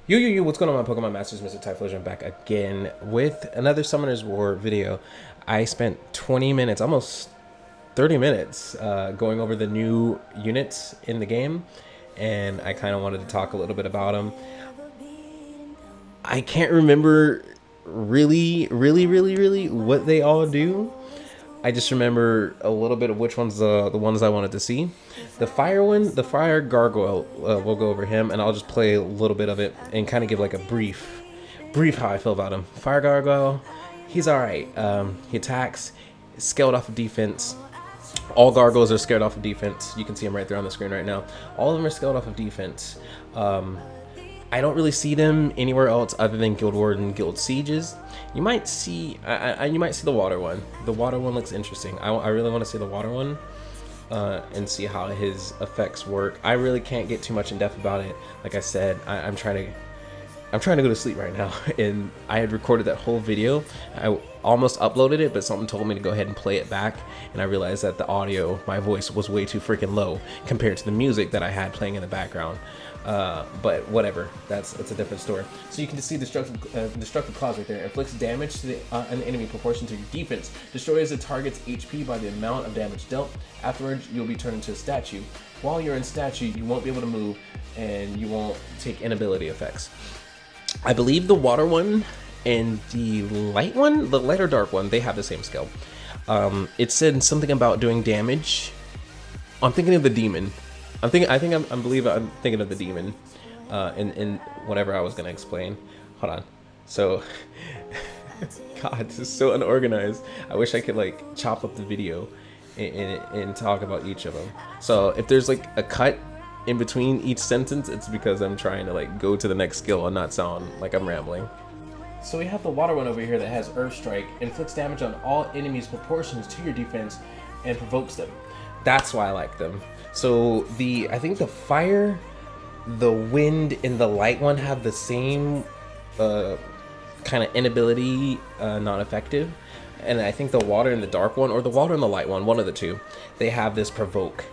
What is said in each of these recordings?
Yo, what's going on, my Pokemon Masters? Mr. Typhlosion back again with another Summoner's War video. I spent 20 minutes, almost 30 minutes, going over the new units in the game, and I kind of wanted to talk a little bit about them. I can't remember really what they all do. I just remember a little bit of which ones the ones I wanted to see. The fire one, the fire gargoyle, we'll go over him, and I'll just play a little bit of it and kind of give like a brief how I feel about him. Fire gargoyle, he's all right. He attacks, scaled off of defense. All gargoyles are scared off of defense. You can see them right there on the screen right now. All of them are scaled off of defense. I don't really see them anywhere else other than Guild Wars and Guild Sieges. You might see, you might see the water one. The water one looks interesting. I really want to see the water one and see how his effects work. I really can't get too much in depth about it. Like I said, I'm trying to go to sleep right now, and I had recorded that whole video. I almost uploaded it, but something told me to go ahead and play it back, and I realized that the audio, my voice was way too freaking low compared to the music that I had playing in the background. But whatever, that's a different story. So you can just see destructive claws right there. Inflicts damage to an enemy proportion to your defense. Destroys the target's HP by the amount of damage dealt. Afterwards, you'll be turned into a statue. While you're in statue, you won't be able to move, and you won't take inability effects. I believe the water one and the light one, the light or dark one, they have the same skill. It said something about doing damage. I'm thinking of the demon. I believe I'm thinking of the demon in whatever I was gonna explain. Hold on. So, God, this is so unorganized. I wish I could like chop up the video and talk about each of them. So if there's like a cut in between each sentence, it's because I'm trying to like go to the next skill and not sound like I'm rambling. So we have the water one over here that has Earth Strike, inflicts damage on all enemies proportions to your defense, and provokes them. That's why I like them. So I think the fire, the wind, and the light one have the same kind of inability, not effective. And I think the water and the dark one, or the water and the light one of the two, they have this provoke.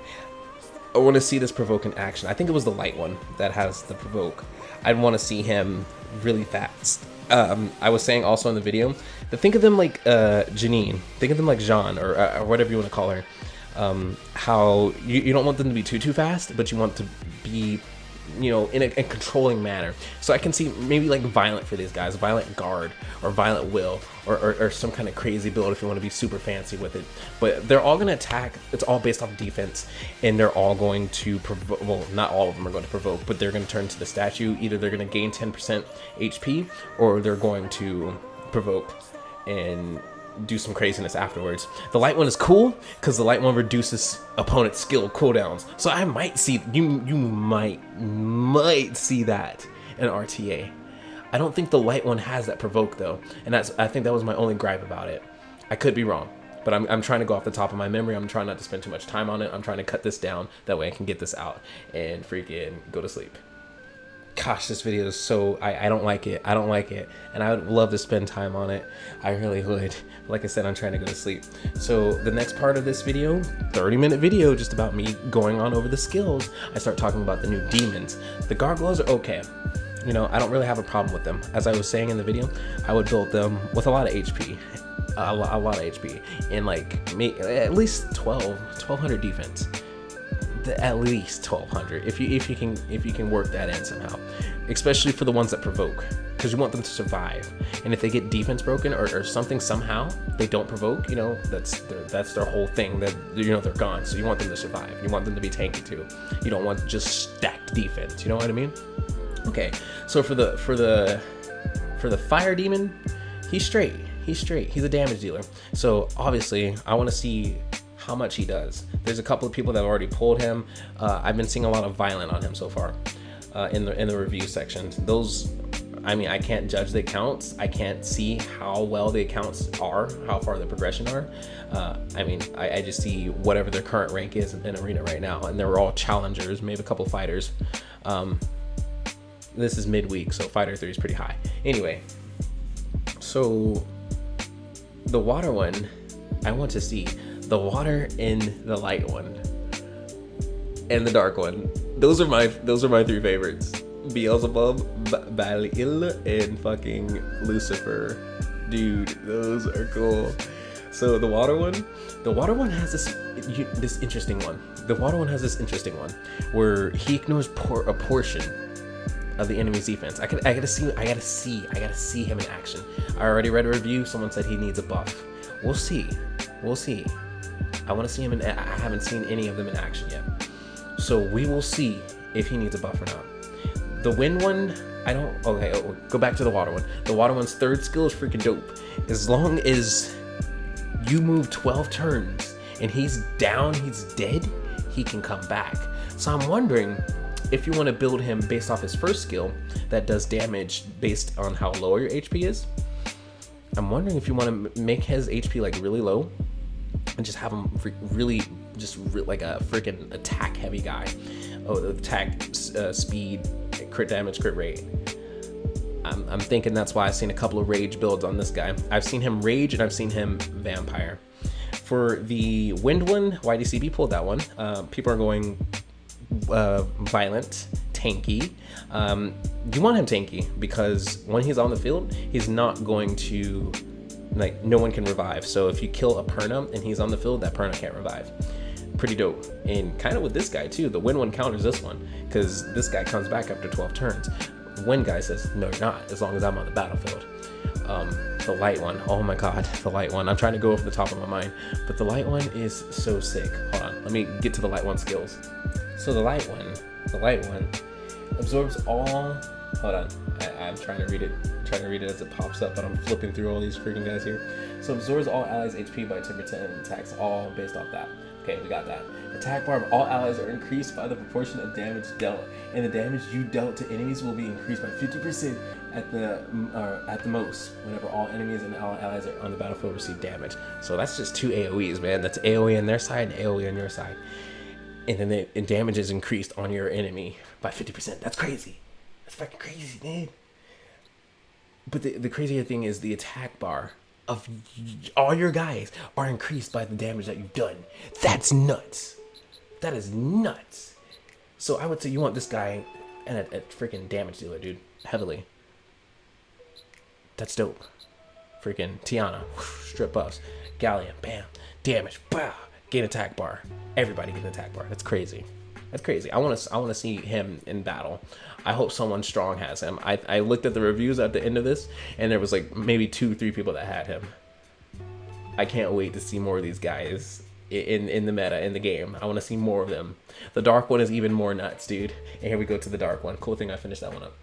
I want to see this provoke in action. I think it was the light one that has the provoke. I'd want to see him really fast. I was saying also in the video, to think of them like Janine. Think of them like Jean, or whatever you want to call her. How you don't want them to be too fast, but you want to be, you know, in a controlling manner. So I can see maybe like Violent for these guys, Violent Guard or Violent Will, or some kind of crazy build if you want to be super fancy with it. But they're all going to attack. It's all based off defense, and they're all going to provoke. Well, not all of them are going to provoke, but they're going to turn to the statue. Either they're going to gain 10% HP, or they're going to provoke and do some craziness afterwards. The light one is cool because the light one reduces opponent's skill cooldowns. So I might see you might see that in RTA. I don't think the light one has that provoke though, and I think that was my only gripe about it. I could be wrong, but I'm trying to go off the top of my memory. I'm trying not to spend too much time on it. I'm trying to cut this down, that way I can get this out and freaking go to sleep. Gosh, this video is so, I don't like it. I don't like it. And I would love to spend time on it. I really would. Like I said, I'm trying to go to sleep. So the next part of this video, 30-minute video, just about me going on over the skills, I start talking about the new demons. The gargoyles are okay. You know, I don't really have a problem with them. As I was saying in the video, I would build them with a lot of HP. A lot of HP. And like, at least 1,200 defense. At least 1,200 if you can work that in somehow, especially for the ones that provoke, because you want them to survive. And if they get defense broken or something, somehow they don't provoke, you know, that's their whole thing, that, you know, they're gone. So you want them to survive. You want them to be tanky too. You don't want just stacked defense, you know what I mean? Okay, so for the fire demon, he's straight. He's a damage dealer. So obviously I want to see how much he does. There's a couple of people that have already pulled him. I've been seeing a lot of Violent on him so far in the review section. Those, I mean, I can't judge the accounts. I can't see how well the accounts are, how far the progression are. I mean, I just see whatever their current rank is in Arena right now, and they're all challengers, maybe a couple fighters. This is midweek, so Fighter 3 is pretty high. Anyway, so the water one, I want to see the water and the light one and the dark one. Those are my three favorites. Beelzebub, Belial, and fucking Lucifer. Dude, those are cool. So the water one has this interesting one. The water one has this interesting one where he ignores a portion of the enemy's defense. I gotta see him in action. I already read a review. Someone said he needs a buff. We'll see. I want to see him I haven't seen any of them in action yet. So we will see if he needs a buff or not. The wind one, go back to the water one. The water one's third skill is freaking dope. As long as you move 12 turns and he's down, he's dead, he can come back. So I'm wondering if you want to build him based off his first skill that does damage based on how low your HP is. I'm wondering if you want to make his HP like really low and just have him like a freaking attack heavy guy. Attack, speed, crit damage, crit rate. I'm thinking that's why I've seen a couple of rage builds on this guy. I've seen him rage and I've seen him vampire. For the wind one, YDCB pulled that one. People are going violent, tanky. You want him tanky because when he's on the field, he's not going to, like, no one can revive. So if you kill a Perna and he's on the field, that Perna can't revive. Pretty dope. And kind of with this guy too, the wind one counters this one because this guy comes back after 12 turns. Wind guy says, no, you're not, as long as I'm on the battlefield. The light one, oh my god, the light one. I'm trying to go off the top of my mind, but the light one is so sick. Hold on, let me get to the light one skills. So the light one absorbs all, hold on, I'm trying to read it as it pops up, but I'm flipping through all these freaking guys here. So absorbs all allies HP by 10% and attacks all based off that. Okay, we got that. Attack bar of all allies are increased by the proportion of damage dealt, and the damage you dealt to enemies will be increased by 50% at the most whenever all enemies and allies are on the battlefield receive damage. So that's just 2 AoEs, man. That's AoE on their side and AoE on your side. And then the damage is increased on your enemy by 50%. That's crazy. That's fucking crazy, man. But the crazier thing is the attack bar of all your guys are increased by the damage that you've done. That's nuts. That is nuts. So I would say you want this guy and a freaking damage dealer, dude, heavily. That's dope. Freaking Tiana, strip buffs, Galleon, bam, damage, bah, gain attack bar. Everybody get an attack bar. That's crazy. That's crazy. I want to see him in battle. I hope someone strong has him. I looked at the reviews at the end of this, and there was like maybe 2-3 people that had him. I can't wait to see more of these guys in the meta, in the game. I want to see more of them. The dark one is even more nuts, dude. And here we go to the dark one. Cool thing I finished that one up.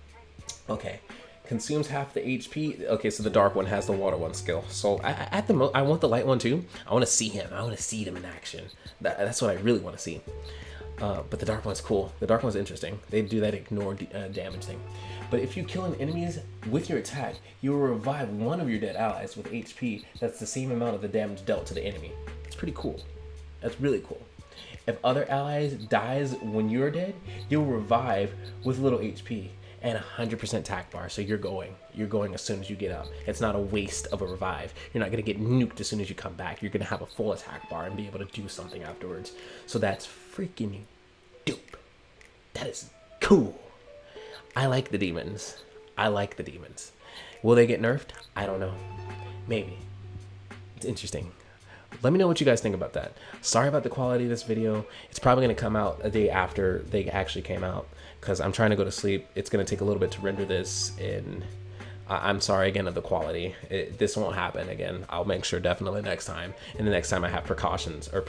Okay. Consumes half the HP. Okay, so the dark one has the water one skill. So I want the light one too. I want to see him. I want to see them in action. That's what I really want to see. But the dark one's cool. The dark one's interesting. They do that ignore damage thing. But if you kill an enemy with your attack, you will revive one of your dead allies with HP that's the same amount of the damage dealt to the enemy. It's pretty cool. That's really cool. If other allies dies when you're dead, you'll revive with little HP and 100% attack bar. So you're going as soon as you get up. It's not a waste of a revive. You're not gonna get nuked as soon as you come back. You're gonna have a full attack bar and be able to do something afterwards. So that's freaking dope. That is cool. I like the demons. Will they get nerfed? I don't know. Maybe. It's interesting. Let me know what you guys think about that. Sorry about the quality of this video. It's probably going to come out a day after they actually came out because I'm trying to go to sleep. It's going to take a little bit to render this, and I'm sorry again of the quality. This won't happen again. I'll make sure definitely next time. And the next time I have precautions to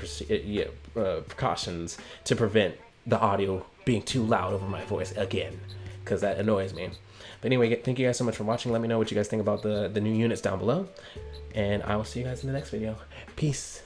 prevent the audio being too loud over my voice again, because that annoys me. But anyway, thank you guys so much for watching. Let me know what you guys think about the new units down below, and I will see you guys in the next video. Peace.